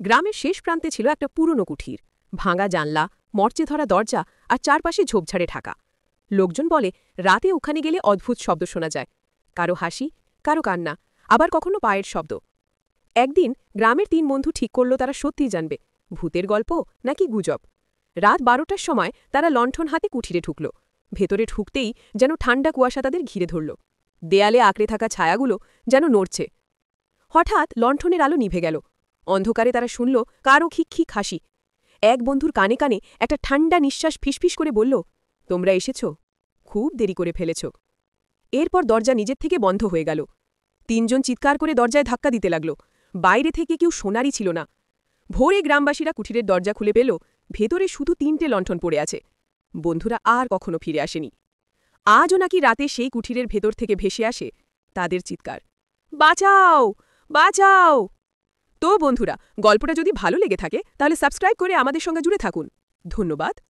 গ্রামের শেষ প্রান্তে ছিল একটা পুরনো কুঠির, ভাঙা জানলা, মরচে ধরা দরজা আর চারপাশে ঝোপঝাড়ে ঢাকা। লোকজন বলে রাতে ওখানে গেলে অদ্ভুত শব্দ শোনা যায়, কারো হাসি, কারো কান্না, আবার কখনো পায়ের শব্দ। একদিন গ্রামের ৩ বন্ধু ঠিক করল তারা সত্যিই জানবে ভূতের গল্প নাকি গুজব। রাত ১২টার সময় তারা লণ্ঠন হাতে কুঠিরে ঢুকল। ভেতরে ঢুকতেই যেন ঠান্ডা কুয়াশা তাদের ঘিরে ধরল। দেয়ালে আঁকড়ে থাকা ছায়াগুলো যেন নড়ছে। হঠাৎ লণ্ঠনের আলো নিভে গেল। অন্ধকারে তারা শুনল কারো খিক হাসি। এক বন্ধুর কানে কানে একটা ঠান্ডা নিঃশ্বাস ফিসফিস করে বলল, তোমরা এসেছ? খুব দেরি করে ফেলেছ। এরপর দরজা নিজের থেকে বন্ধ হয়ে গেল। ৩ জন চিৎকার করে দরজায় ধাক্কা দিতে লাগল। বাইরে থেকে কেউ শোনারই ছিল না। ভোরে গ্রামবাসীরা কুঠিরের দরজা খুলে পেল, ভেতরে শুধু ৩টে লণ্ঠন পড়ে আছে। বন্ধুরা আর কখনো ফিরে আসেনি। আজও নাকি রাতে সেই কুঠিরের ভেতর থেকে ভেসে আসে তাদের চিৎকার, বাঁচাও, বাঁচাও। তো বন্ধুরা, গল্পটা যদি ভালো লেগে থাকে তাহলে সাবস্ক্রাইব করে আমাদের সঙ্গে জুড়ে থাকুন। ধন্যবাদ।